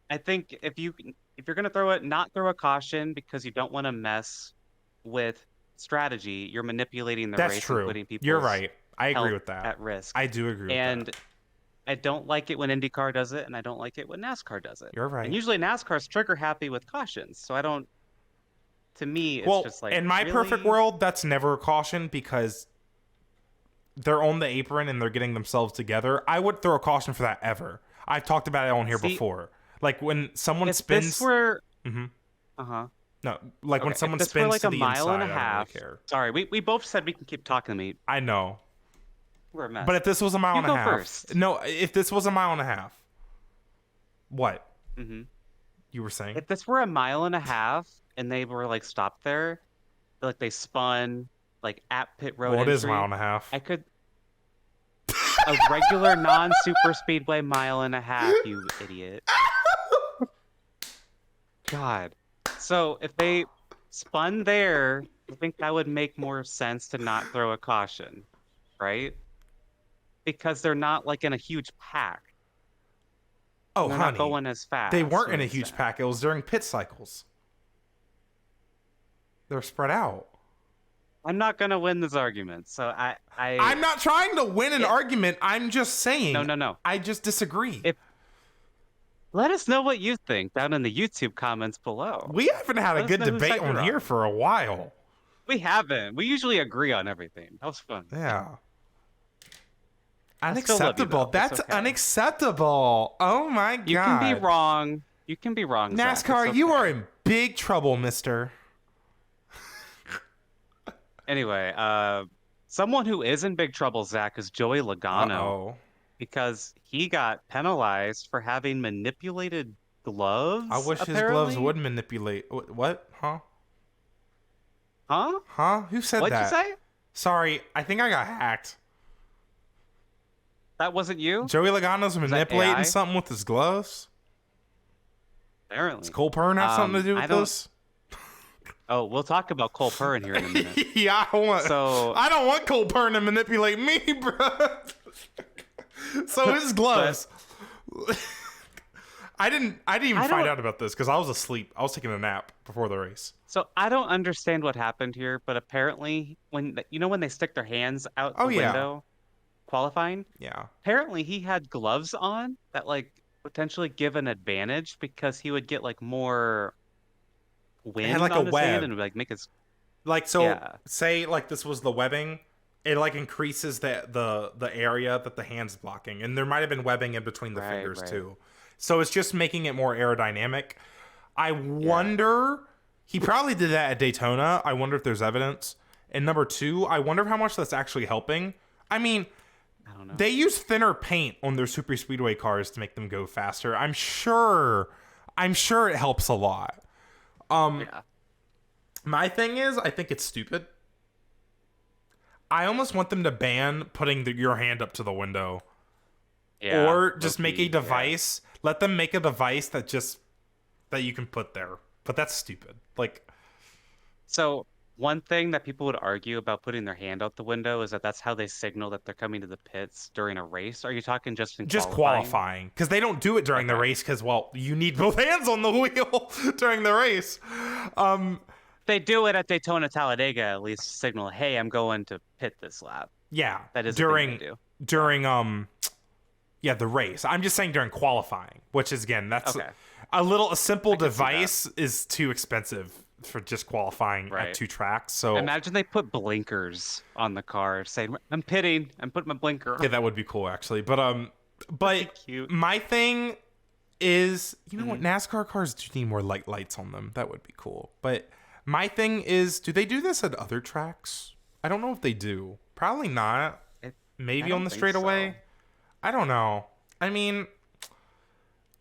I think if you're gonna not throw a caution because you don't want to mess with strategy. You're manipulating the That's race true. and putting people. You're right. I agree health with that. at risk. I do agree with And that. I don't like it when IndyCar does it, and I don't like it when NASCAR does it. You're right. And usually NASCAR's trigger happy with cautions, so I don't. To me, it's Well, just like in my perfect really? world, that's never a caution because they're on the apron and they're getting themselves together. I would throw a caution for that ever. I've talked about it on here See, before. Like when someone If spins. this were, Mhm. uh-huh. No, like when Okay, someone if this were spins like to a the mile inside, and a I don't half. really care. Sorry, we both said we can keep talking to me. I know. We're a mess. But if this was a mile You and a go half. first. No, if this was a mile and a half. What? hmm You were saying? If this were a mile and a half and they were like stopped there, like they spun like at pit road Well, it is a entry, mile and a half. I could a regular non-super speedway mile and a half, you idiot. God. So if they spun there, I think that would make more sense to not throw a caution, right? Because they're not like in a huge pack. Oh, They're honey. not going as fast. They weren't in a or huge as- pack. It was during pit cycles. They're spread out. I'm not gonna win this argument. So I'm not trying to win an argument. I'm just saying. No. I just disagree. Let us know what you think down in the YouTube comments below. We haven't had a good debate on here for a while. We haven't. We usually agree on everything. That was fun. Yeah. Unacceptable. That's okay. Unacceptable. Oh my god. You can be wrong. You can be wrong. NASCAR, okay. You are in big trouble, mister. Anyway, someone who is in big trouble, Zach, is Joey Logano. Uh-oh. Because he got penalized for having manipulated gloves. I wish his gloves would manipulate. What? Huh? Huh? Huh? Who said that? What'd you say? Sorry, I think I got hacked. That wasn't you? Joey Logano's manipulating something with his gloves? Apparently. Does Cole Pearn have something to do with this? Oh, we'll talk about Cole Pearn here in a minute. Yeah, I don't want Cole Pearn to manipulate me, bro. So his gloves. I didn't even find out about this because I was asleep. I was taking a nap before the race. So I don't understand what happened here, but apparently when they stick their hands out the window qualifying? Yeah. Apparently he had gloves on that potentially give an advantage because he would get more wind on his hand and make his say this was the webbing. It increases the area that the hand's blocking, and there might have been webbing in between the fingers too. So it's just making it more aerodynamic. I wonder he probably did that at Daytona. I wonder if there's evidence. And number two, I wonder how much that's actually helping. I mean, I don't know. They use thinner paint on their super speedway cars to make them go faster. I'm sure it helps a lot. My thing is, I think it's stupid. I almost want them to ban putting your hand up to the window. Yeah, or just make a device. Yeah. Let them make a device that you can put there. But that's stupid. So one thing that people would argue about putting their hand out the window is that that's how they signal that they're coming to the pits during a race. Are you talking just qualifying? Because they don't do it during the race because, you need both hands on the wheel during the race. They do it at Daytona Talladega, at least signal, hey, I'm going to pit this lap. Yeah. That is during the race. I'm just saying during qualifying, which is, again, that's a simple device is too expensive for just qualifying at two tracks. So imagine they put blinkers on the car saying, I'm pitting, I'm putting my blinker on. Yeah, that would be cool actually. But my thing is, you know what, NASCAR cars do need more lights on them. That would be cool. But my thing is, do they do this at other tracks? I don't know if they do. Probably not. Maybe on the straightaway. So. I don't know. I mean,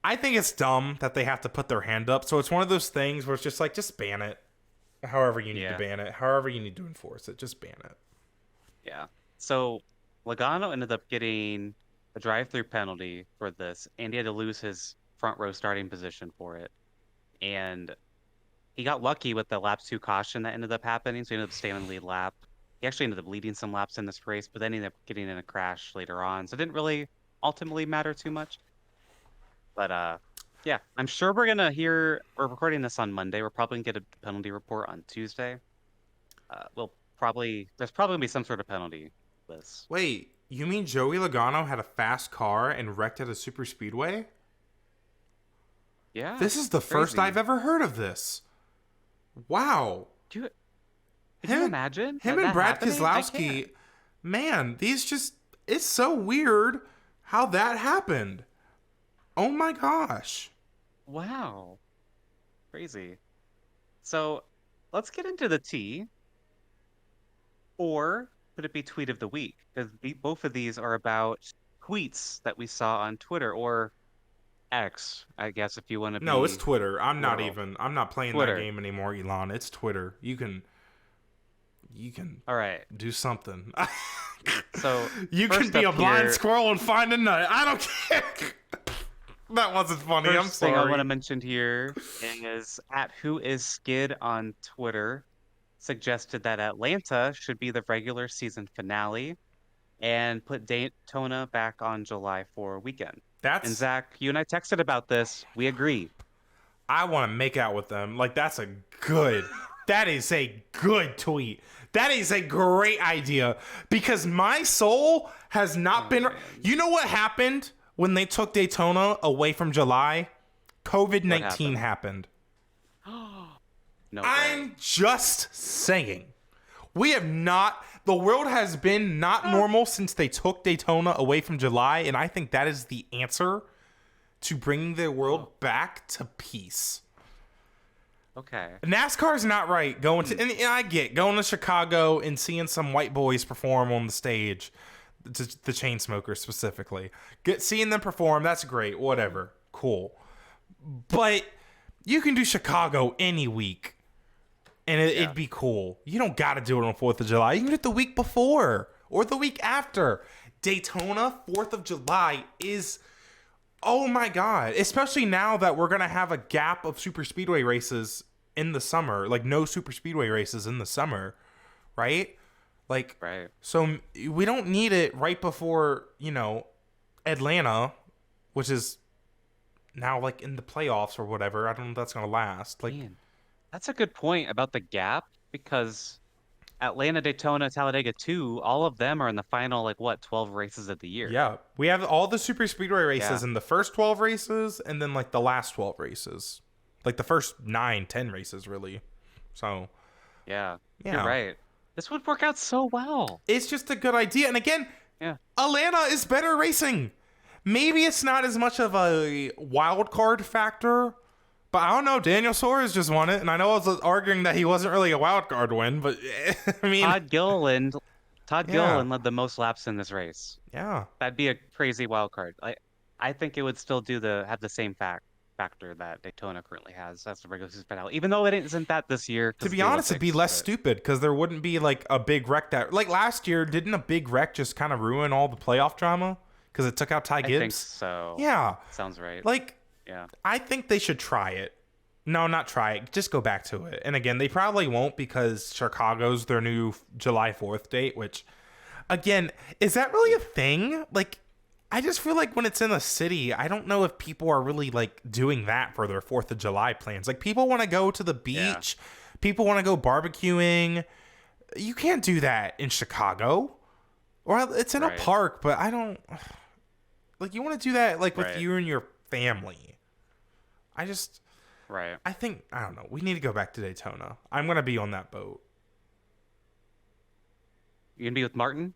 I think it's dumb that they have to put their hand up. So it's one of those things where it's just ban it. However you need to ban it. However you need to enforce it. Just ban it. Yeah. So Logano ended up getting a drive-through penalty for this, and he had to lose his front row starting position for it. And he got lucky with the lap 2 caution that ended up happening, so he ended up staying in the lead lap. He actually ended up leading some laps in this race, but then he ended up getting in a crash later on, so it didn't really ultimately matter too much. But I'm sure we're recording this on Monday. We're probably going to get a penalty report on Tuesday. There's probably going to be some sort of penalty for this. Wait, you mean Joey Logano had a fast car and wrecked at a super speedway? Yeah. This is the first I've ever heard of this. Wow. Could you imagine? Him and Brad Keselowski, man, it's so weird how that happened. Oh my gosh. Wow. Crazy. So let's get into the tea. Or could it be tweet of the week? Because both of these are about tweets that we saw on Twitter or X, I guess, if you want to be. No, it's Twitter. I'm not playing Twitter. That game anymore, Elon. It's Twitter. You can all right, do something. So you can be a blind squirrel and find a nut. I don't care. That wasn't funny. I'm sorry. First thing I want to mention here is @WhoIsSkid on Twitter suggested that Atlanta should be the regular season finale and put Daytona back on July 4 weekend. And Zach, you and I texted about this. We agree. I want to make out with them. That's That is a good tweet. That is a great idea because my soul has not been. Man. You know what happened when they took Daytona away from July? COVID-19 happened. No I'm way. just saying. We have not. The world has been not normal since they took Daytona away from July, and I think that is the answer to bringing the world back to peace. Okay. NASCAR's not right going to, and I get going to Chicago and seeing some white boys perform on the stage, the Chainsmokers specifically. Seeing them perform, that's great. Whatever, cool. But you can do Chicago any week, and it'd be cool. You don't got to do it on 4th of July. You can do it the week before or the week after. Daytona 4th of July is. Oh my God. Especially now that we're going to have a gap of super speedway races in the summer, like no super speedway races in the summer, right? Like, right. So we don't need it right before, Atlanta, which is now like in the playoffs or whatever. I don't know if that's going to last. Like, Man, that's a good point about the gap because Atlanta, Daytona, Talladega 2, all of them are in the final, 12 races of the year. Yeah. We have all the super speedway races Yeah. in the first 12 races and then like the last 12 races. Like the first 9, 10 races, really. So, yeah. You're right. This would work out so well. It's just a good idea. And again, yeah, Atlanta is better racing. Maybe it's not as much of a wild card factor, but I don't know. Daniel Suarez just won it, and I know I was arguing that he wasn't really a wild card win, but I mean, Todd Gilliland led the most laps in this race. Yeah, that'd be a crazy wild card. I think it would still have the same factor that Daytona currently has as the regular season finale, even though it isn't that this year. To be honest, it'd be less stupid because there wouldn't be like a big wreck that like last year. Didn't a big wreck just kind of ruin all the playoff drama because it took out Ty Gibbs? I think so. Yeah, sounds right. Yeah, I think they should try it. No, not try it. Just go back to it. And again, they probably won't because Chicago's their new July 4th date, which, again, is that really a thing? Like, I just feel like when it's in a city, I don't know if people are really, doing that for their 4th of July plans. Like, people want to go to the beach. Yeah. People want to go barbecuing. You can't do that in Chicago. Or it's in a park, but I don't... Like, you want to do that, with you and your family. Right. I think, I don't know. We need to go back to Daytona. I'm going to be on that boat. You going to be with Martin?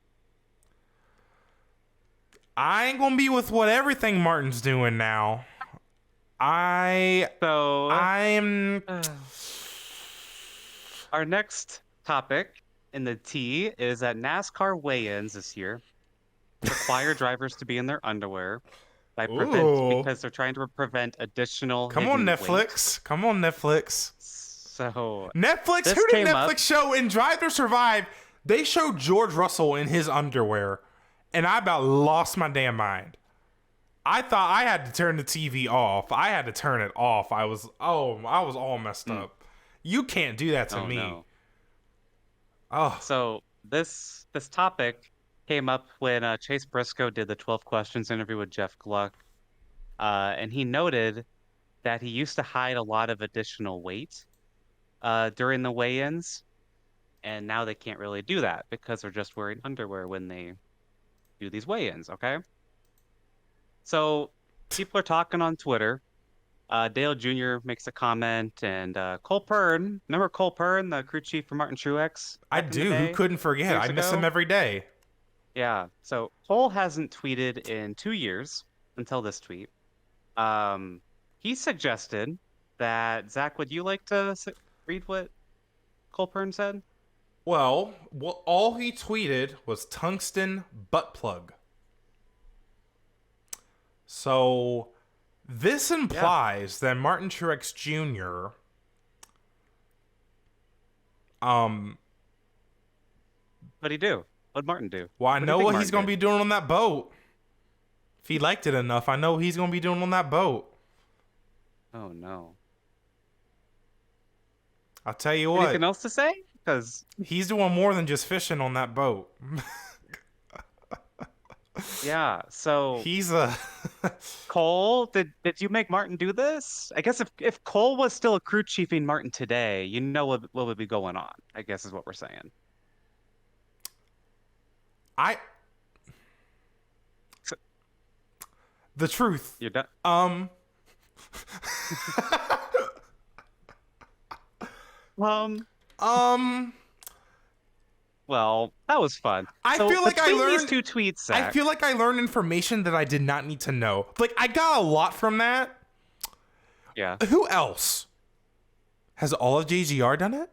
I ain't going to be with what everything Martin's doing now. I'm... Our next topic in the T is that NASCAR weigh-ins this year require drivers to be in their underwear. Because they're trying to prevent additional. Come on, Netflix. Weight. Come on, Netflix. So Netflix. Who did Netflix show in Drive to Survive? They showed George Russell in his underwear, and I about lost my damn mind. I thought I had to turn the TV off. I had to turn it off. I was all messed up. You can't do that to me. No. Oh. So this topic came up when Chase Briscoe did the 12 Questions interview with Jeff Gluck. And he noted that he used to hide a lot of additional weight during the weigh-ins. And now they can't really do that because they're just wearing underwear when they do these weigh-ins, okay? So people are talking on Twitter. Dale Jr. makes a comment, and Cole Pearn, remember Cole Pearn, the crew chief for Martin Truex? I do. Who couldn't forget? I miss him every day. Yeah. So Cole hasn't tweeted in 2 years until this tweet. He suggested that, Zach, would you like to read what Cole Pearn said? Well, all he tweeted was tungsten butt plug. So this implies that Martin Truex Jr. What'd he do? What'd Martin do? Well, I know what he's going to be doing on that boat. If he liked it enough, I know what he's going to be doing on that boat. Oh, no. I'll tell you what. Anything else to say? Because he's doing more than just fishing on that boat. Yeah. So He's a Cole, did you make Martin do this? I guess if Cole was still a crew chiefing Martin today, you know what would be going on, I guess is what we're saying. I So, the truth. you're done. Um Um, um well, that was fun. I So feel like I between these learned two tweets, I Zach, feel like I learned information that I did not need to know. Like I got a lot from that. yeah. Who else? Has all of JGR done it?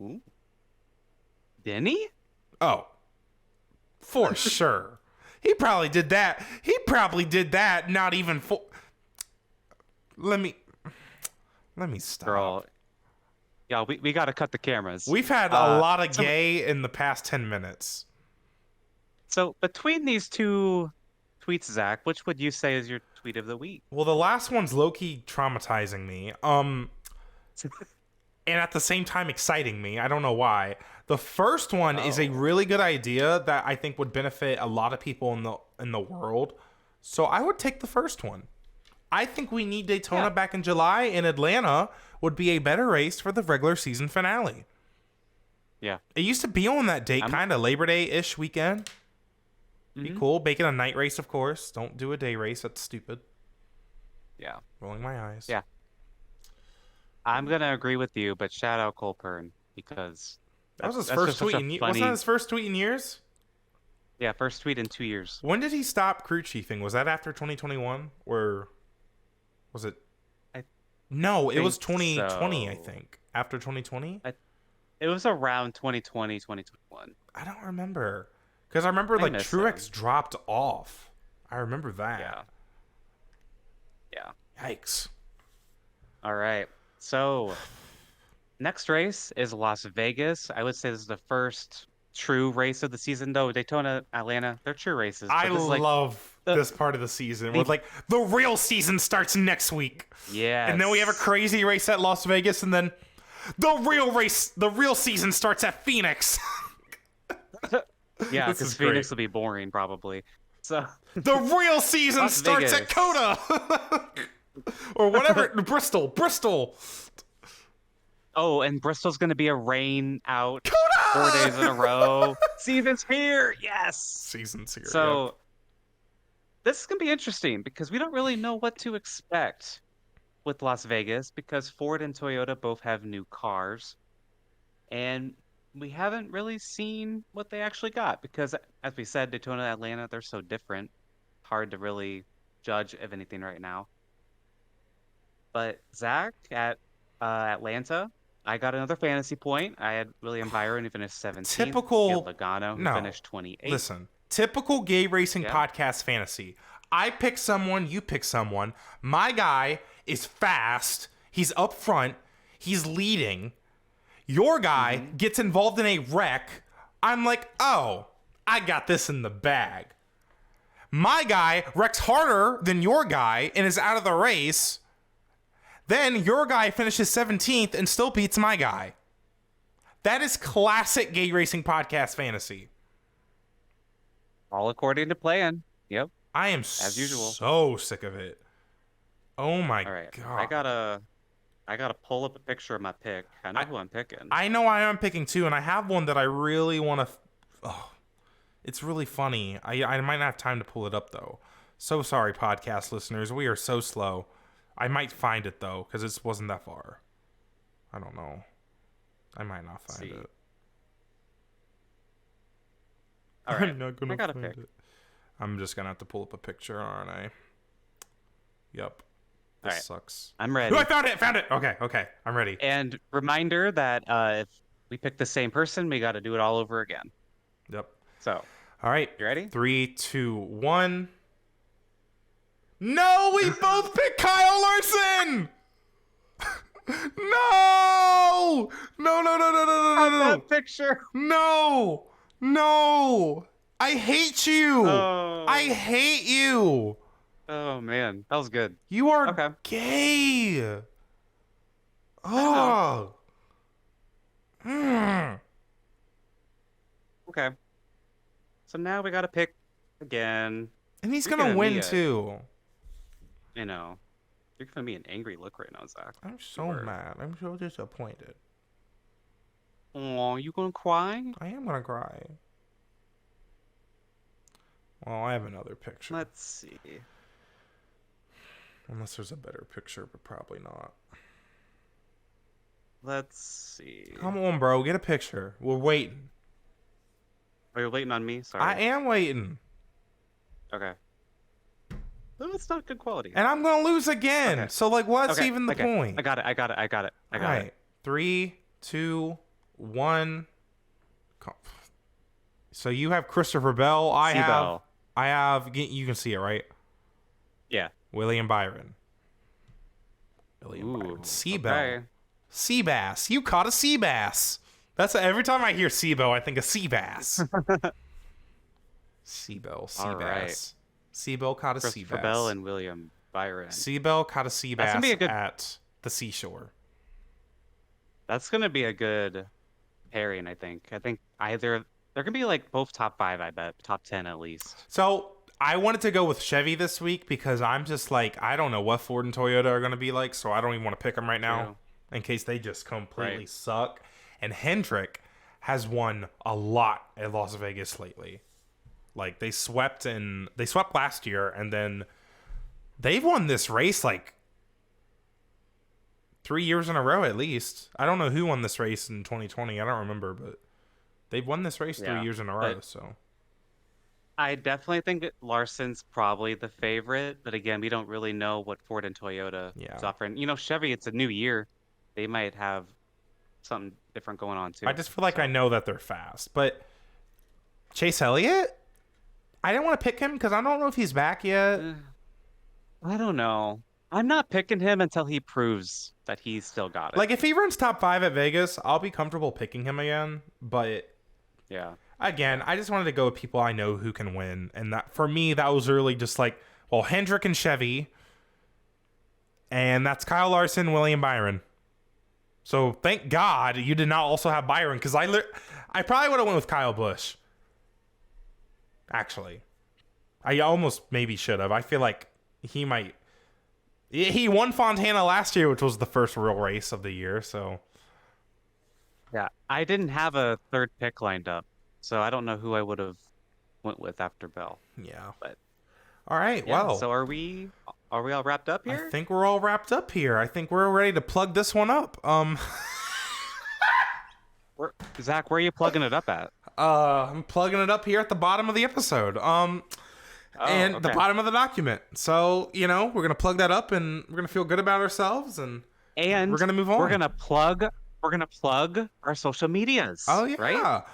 Ooh. Denny? Oh. For sure. He probably did that. He probably did that not even for Let me stop. Girl, yeah, we got to cut the cameras. We've had a lot of gay in the past 10 minutes. So between these two tweets, Zach, which would you say is your tweet of the week? Well, the last one's low-key traumatizing me. And at the same time exciting me. I don't know why. The first one is a really good idea that I think would benefit a lot of people in the world. So I would take the first one. I think we need Daytona back in July, and Atlanta would be a better race for the regular season finale. Yeah. It used to be on that date, kind of Labor Day-ish weekend. Be cool. Make it a night race, of course. Don't do a day race. That's stupid. Yeah. Rolling my eyes. Yeah. I'm going to agree with you, but shout out Cole Pearn because that was his first tweet in years. Wasn't that his first tweet in years? Yeah, first tweet in 2 years. When did he stop crew chiefing? Was that after 2021? Or was it? No, it was 2020, I think. After 2020? It was around 2020, 2021. I don't remember. Because I remember, like, Truex dropped off. I remember that. Yeah. Yikes. All right. So, next race is Las Vegas. I would say this is the first true race of the season, though. Daytona, Atlanta, they're true races. I love this part of the season. Where, like, the real season starts next week. Yeah. And then we have a crazy race at Las Vegas, and then the real season starts at Phoenix. Yeah, because Phoenix will be boring, probably. So the real season starts at Coda. Or whatever. Bristol. Oh, and Bristol's going to be a rain out Coda! 4 days in a row. Season's here. Yes. Season's here. So this is going to be interesting because we don't really know what to expect with Las Vegas because Ford and Toyota both have new cars. And we haven't really seen what they actually got because, as we said, Daytona and Atlanta, they're so different. Hard to really judge of anything right now. But Zach, at Atlanta, I got another fantasy point. I had William Byron who finished 17th. Typical Logano who finished 28th. Listen, typical gay racing podcast fantasy. I pick someone, you pick someone. My guy is fast. He's up front. He's leading. Your guy gets involved in a wreck. I'm like, oh, I got this in the bag. My guy wrecks harder than your guy and is out of the race. Then your guy finishes 17th and still beats my guy. That is classic gay racing podcast fantasy. All according to plan. Yep. I am as usual. So sick of it. Oh my god. I gotta pull up a picture of my pick. I know who I'm picking. I know I'm picking too, and I have one that I really want to. Oh, it's really funny. I might not have time to pull it up though. So sorry, podcast listeners. We are so slow. I might find it though, because it wasn't that far. I don't know. I might not find it. All right. I'm not gonna find it. I'm just gonna have to pull up a picture, aren't I? Yep. This sucks. I'm ready. Oh, I found it. Okay. I'm ready. And reminder that if we pick the same person, we got to do it all over again. Yep. So. All right. You ready? 3, 2, 1. No, we both picked Kyle Larson. No. That picture. No. I hate you. Oh. I hate you. Oh man, that was good. You are gay. Oh. Okay. So now we got to pick again. And he's You're going to giving win, me a- too. You know, you're giving me an angry look right now, Zach. I'm so mad. I'm so disappointed. Oh, you gonna cry? I am going to cry. Well, I have another picture. Let's see. Unless there's a better picture, but probably not. Let's see. Come on, bro. Get a picture. We're waiting. Oh, you're waiting on me? Sorry. I am waiting. Okay. No, it's not good quality. And I'm going to lose again. Okay. So, like, what's Okay, even the okay. point? I got it. All right. 3, 2, 1. So you have Christopher Bell. I have. You can see it, right? Yeah. William Byron. Byron. Seabell. Okay. Seabass. You caught a sea bass. That's every time I hear Seabell, I think of sea bass. Seabell. Sea All bass. right. Seabell caught a sea Christopher bass. Bell and William Byron. Seabell caught a sea bass gonna be at the seashore. That's gonna be a good pairing, I think. I think either they're gonna be like both top 5, I bet, top 10 at least. So I wanted to go with Chevy this week because I'm just like, I don't know what Ford and Toyota are going to be like, so I don't even want to pick them right now in case they just completely suck. And Hendrick has won a lot at Las Vegas lately. Like they swept last year, and then they've won this race like 3 years in a row at least. I don't know who won this race in 2020. I don't remember, but they've won this race 3 years in a row. So I definitely think Larson's probably the favorite, but again, we don't really know what Ford and Toyota is offering. You know, Chevy, it's a new year. They might have something different going on too. I just feel like I know that they're fast, but Chase Elliott, I didn't want to pick him because I don't know if he's back yet. I don't know. I'm not picking him until he proves that he's still got it. Like if he runs top 5 at Vegas, I'll be comfortable picking him again. But yeah. Again, I just wanted to go with people I know who can win. And that for me, that was really just like, well, Hendrick and Chevy. And that's Kyle Larson, William Byron. So thank God you did not also have Byron, because I probably would have went with Kyle Busch. Actually. I almost maybe should have. I feel like he might. He won Fontana last year, which was the first real race of the year. So yeah, I didn't have a third pick lined up. So I don't know who I would have went with after Bell. Yeah. But all right. Yeah, well. So are we all wrapped up here? I think we're all wrapped up here. I think we're ready to plug this one up. Zach, where are you plugging it up at? I'm plugging it up here at the bottom of the episode. And the bottom of the document. So, you know, we're gonna plug that up and we're gonna feel good about ourselves and we're gonna move on. We're gonna plug our social medias. Oh yeah. Right?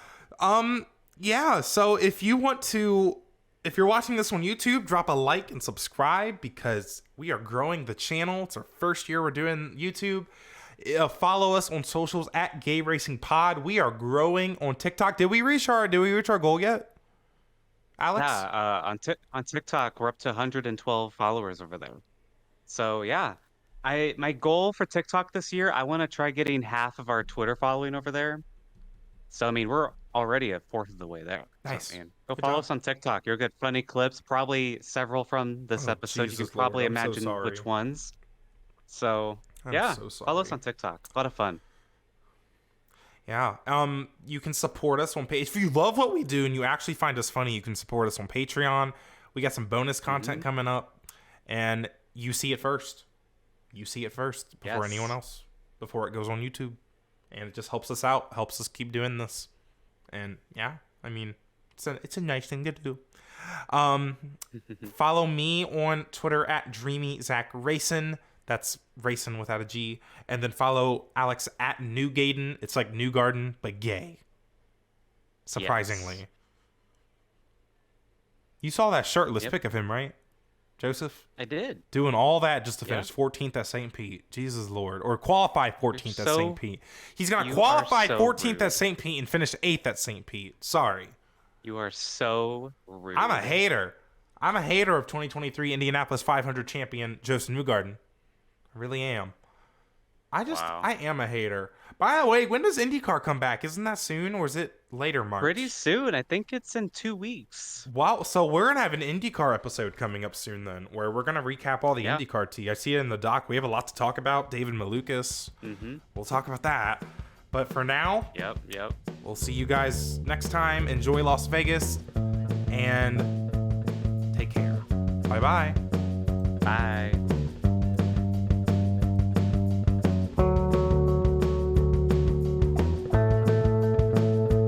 Yeah, so if you're watching this on YouTube, drop a like and subscribe because we are growing the channel. It's our first year we're doing YouTube. Follow us on socials at Gay Racing Pod. We are growing on TikTok. Did we reach our goal yet, Alex? Yeah, on TikTok we're up to 112 followers over there. So yeah, my goal for TikTok this year, I want to try getting half of our Twitter following over there. So I mean, we're already a fourth of the way there. Nice. So, man, go follow us on TikTok. You'll get funny clips, probably several from this episode. Jesus you can probably Lord, I'm so imagine sorry. which ones. So follow us on TikTok. A lot of fun. Yeah. You can support us on Patreon. If you love what we do and you actually find us funny, you can support us on Patreon. We got some bonus content coming up, and you see it first. You see it first before anyone else, before it goes on YouTube. And it just helps us out, helps us keep doing this. And yeah, I mean, it's a nice thing to do. Follow me on Twitter at DreamyZackRacing. That's racing without a G. And then follow Alex at Newgaden. It's like New Garden, but gay. Surprisingly. Yes. You saw that shirtless pic of him, right, Joseph? I did. Doing all that just to finish 14th at St. Pete. Jesus Lord. Or qualify 14th at St. Pete. He's going to qualify 14th at St. Pete and finish 8th at St. Pete. Sorry. You are so rude. I'm a hater. I'm a hater of 2023 Indianapolis 500 champion Joseph Newgarden. I really am. I am a hater. By the way, when does IndyCar come back? Isn't that soon, or is it later March? Pretty soon. I think it's in 2 weeks. Wow, so we're going to have an IndyCar episode coming up soon then, where we're going to recap all the IndyCar tea. I see it in the doc. We have a lot to talk about. David Malukas. We'll talk about that. But for now, Yep. We'll see you guys next time. Enjoy Las Vegas, and take care. Bye-bye. Bye.